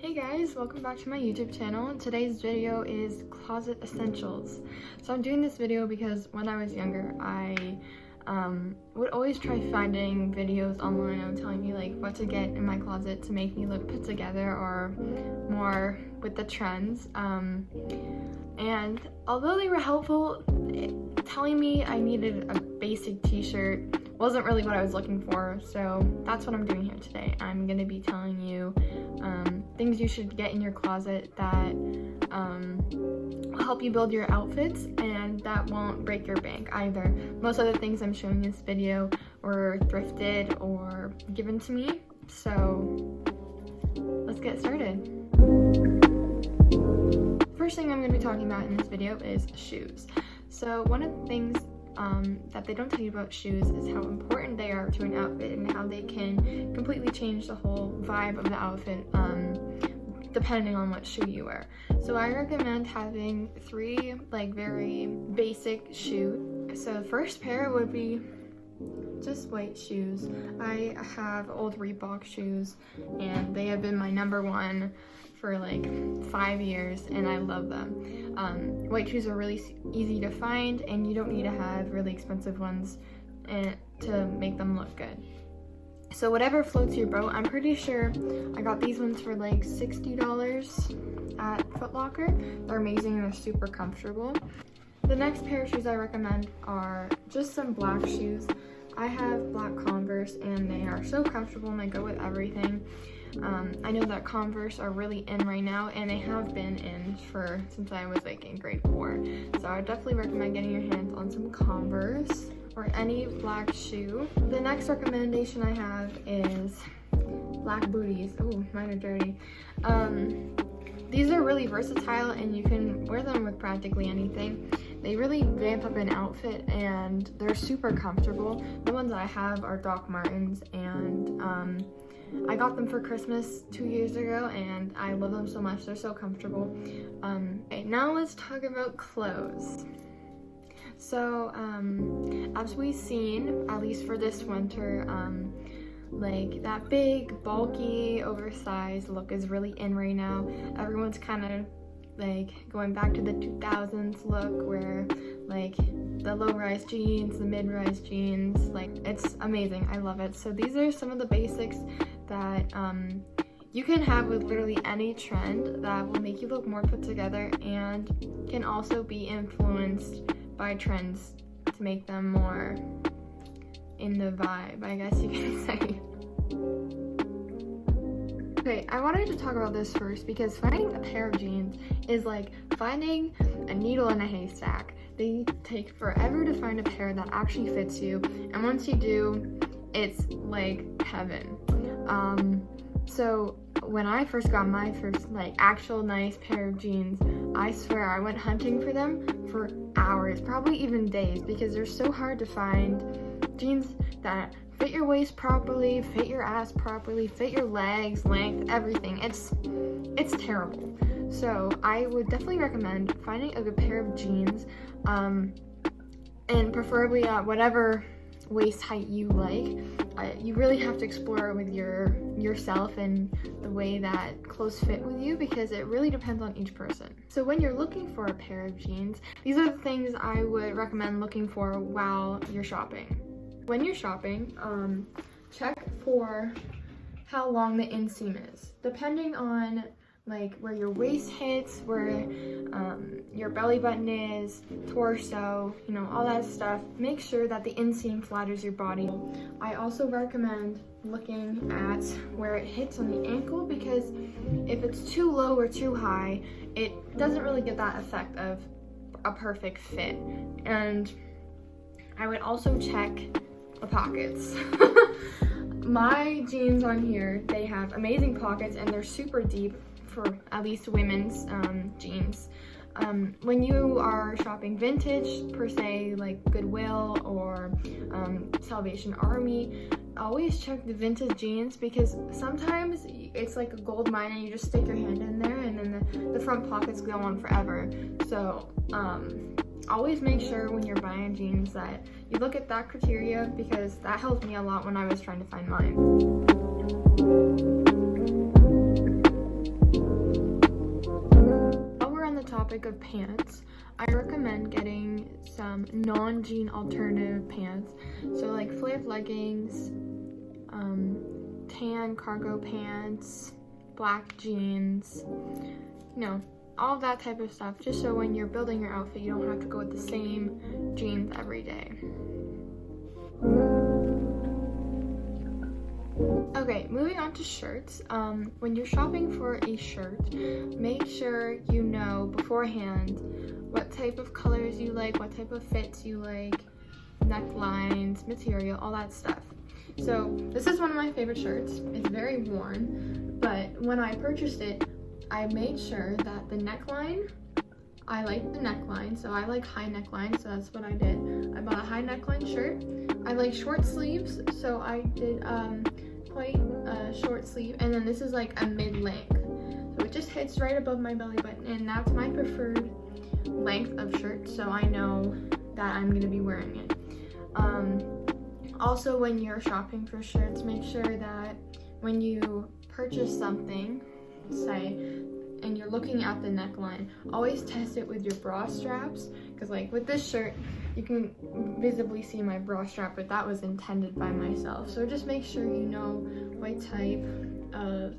Hey guys, welcome back to my YouTube channel. Today's video is closet essentials. So I'm doing this video because when I was younger, I would always try finding videos online on telling me like what to get in my closet to make me look put together or more with the trends. And although they were helpful, telling me I needed a basic t-shirt wasn't really what I was looking for, so that's what I'm doing here today. I'm gonna be telling you things you should get in your closet that will help you build your outfits and that won't break your bank either. Most of the things I'm showing in this video were thrifted or given to me, so let's get started. First thing I'm going to be talking about in this video is shoes. So one of the things that they don't tell you about shoes is how important they are to an outfit and how they can completely change the whole vibe of the outfit depending on what shoe you wear. So I recommend having three very basic shoes. So the first pair would be just white shoes. I have old Reebok shoes and they have been my number one for like 5 years and I love them. White shoes are really easy to find and you don't need to have really expensive ones to make them look good. So whatever floats your boat. I'm pretty sure I got these ones for like $60 at Foot Locker. They're amazing and they're super comfortable. The next pair of shoes I recommend are just some black shoes. I have black Converse and they are so comfortable and they go with everything. I know that Converse are really in right now and they have been in since I was in grade 4. So I would definitely recommend getting your hands on some Converse or any black shoe. The next recommendation I have is black booties. Oh, mine are dirty. These are really versatile and you can wear them with practically anything. They really vamp up an outfit and they're super comfortable. The ones I have are Doc Martens and I got them for Christmas 2 years ago and I love them so much. They're so comfortable. Okay, now let's talk about clothes. So as we've seen, at least for this winter, that big, bulky, oversized look is really in right now. Everyone's kind of going back to the 2000s look where the low-rise jeans, the mid-rise jeans, it's amazing. I love it. So these are some of the basics that you can have with literally any trend that will make you look more put together and can also be influenced by trends to make them more in the vibe, I guess you can say. Okay, I wanted to talk about this first because finding a pair of jeans is like finding a needle in a haystack. They take forever to find a pair that actually fits you, and once you do, it's like heaven. So when I first got my first actual nice pair of jeans, I swear I went hunting for them for hours, probably even days, because they're so hard to find. Jeans that fit your waist properly, fit your ass properly, fit your legs, length, everything. It's terrible. So I would definitely recommend finding a good pair of jeans, and preferably at whatever waist height you like. You really have to explore with yourself and the way that clothes fit with you because it really depends on each person. So when you're looking for a pair of jeans, these are the things I would recommend looking for while you're shopping. When you're shopping, check for how long the inseam is. Depending on where your waist hits, where your belly button is, torso, all that stuff, make sure that the inseam flatters your body. I also recommend looking at where it hits on the ankle because if it's too low or too high, it doesn't really get that effect of a perfect fit. And I would also check the pockets. My jeans on here, they have amazing pockets and they're super deep for at least women's jeans. When you are shopping vintage, per se, like Goodwill or Salvation Army, always check the vintage jeans because sometimes it's like a gold mine and you just stick your hand in there and then the front pockets go on forever. So always make sure when you're buying jeans that you look at that criteria because that helped me a lot when I was trying to find mine. topic of pants, I recommend getting some non-jean alternative pants. So like flared leggings, tan cargo pants, black jeans, you know, all that type of stuff, just so when you're building your outfit, you don't have to go with the same jeans every day. Okay, moving on to shirts. When you're shopping for a shirt, make sure you know beforehand what type of colors you like, what type of fits you like, necklines, material, all that stuff. So this is one of my favorite shirts. It's very worn, but when I purchased it, I made sure that the neckline, I like the neckline, so I like high neckline, so that's what I did. I bought a high neckline shirt. I like short sleeves, so I did quite a short sleeve, and then this is like a mid-length. So it just hits right above my belly button, and that's my preferred length of shirt, so I know that I'm gonna be wearing it. Also, when you're shopping for shirts, make sure that when you purchase something, say, and you're looking at the neckline, always test it with your bra straps, because like with this shirt, you can visibly see my bra strap, but that was intended by myself. So just make sure you know what type of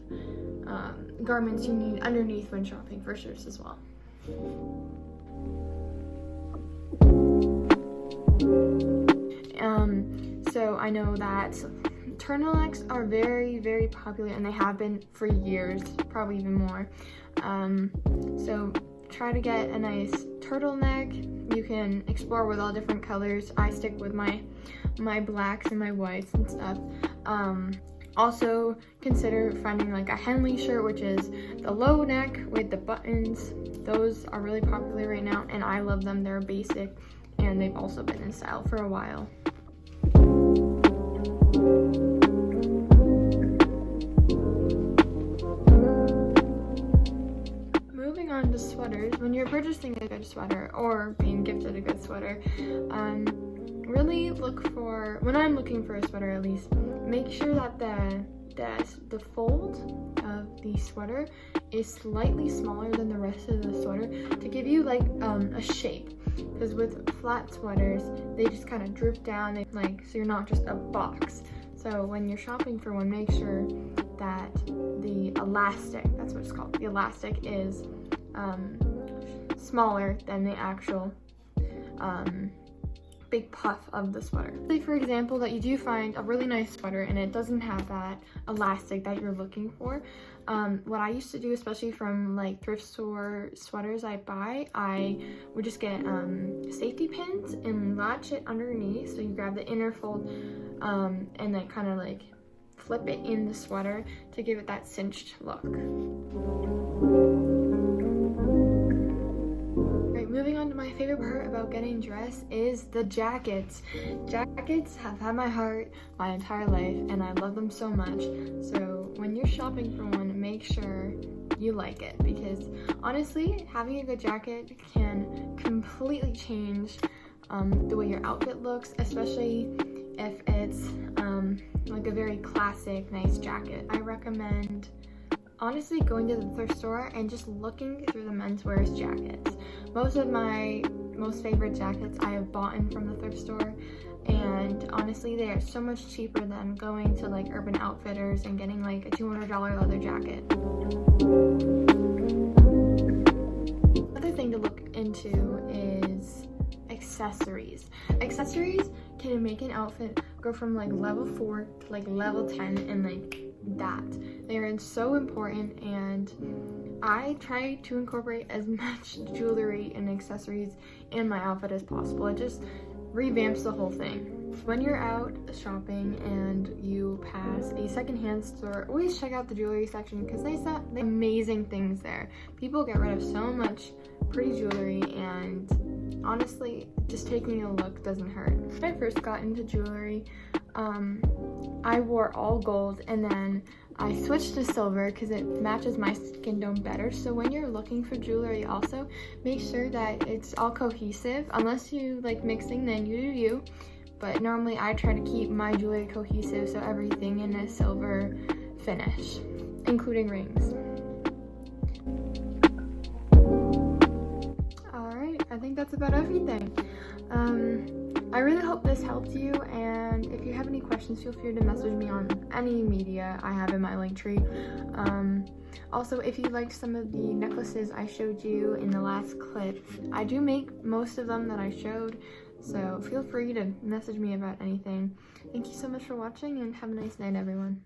garments you need underneath when shopping for shirts as well. So I know that turtlenecks are very, very popular, and they have been for years, probably even more. So try to get a nice turtleneck. You can explore with all different colors. I stick with my blacks and my whites and stuff. Also consider finding like a Henley shirt, which is the low neck with the buttons. Those are really popular right now, and I love them. They're basic, and they've also been in style for a while. Moving on to sweaters, when you're purchasing a good sweater or being gifted a good sweater, really look for, when I'm looking for a sweater at least, make sure that the fold of the sweater is slightly smaller than the rest of the sweater to give you like a shape, because with flat sweaters they just kind of droop down, so you're not just a box. So when you're shopping for one, make sure that the elastic, that's what it's called, the elastic is smaller than the actual big puff of the sweater. Say for example that you do find a really nice sweater and it doesn't have that elastic that you're looking for. What I used to do, especially from like thrift store sweaters I buy, I would just get safety pins and latch it underneath. So you grab the inner fold and then kind of like flip it in the sweater to give it that cinched look. Moving on to my favorite part about getting dressed is the jackets. Jackets have had my heart my entire life, and I love them so much. So when you're shopping for one, make sure you like it, because honestly, having a good jacket can completely change the way your outfit looks, especially if it's like a very classic, nice jacket. I recommend honestly going to the thrift store and just looking through the menswear jackets. Most of my most favorite jackets I have bought in from the thrift store, and honestly they are so much cheaper than going to like Urban Outfitters and getting like a $200 leather jacket. Another thing to look into is accessories. Accessories can make an outfit go from like level 4 to like level 10 and like that. They are so important, and I try to incorporate as much jewelry and accessories in my outfit as possible. It just revamps the whole thing. When you're out shopping and you pass a secondhand store, always check out the jewelry section, because they sell amazing things there. People get rid of so much pretty jewelry, and honestly, just taking a look doesn't hurt. When I first got into jewelry, I wore all gold, and then I switched to silver because it matches my skin tone better. So when you're looking for jewelry, also make sure that it's all cohesive. Unless you like mixing, then you do you. But normally I try to keep my jewelry cohesive, so everything in a silver finish, including rings. think that's about everything. I really hope this helped you, and if you have any questions, feel free to message me on any media I have in my link tree. Also, if you liked some of the necklaces I showed you in the last clip, I do make most of them that I showed, so feel free to message me about anything. Thank you so much for watching, and have a nice night, everyone.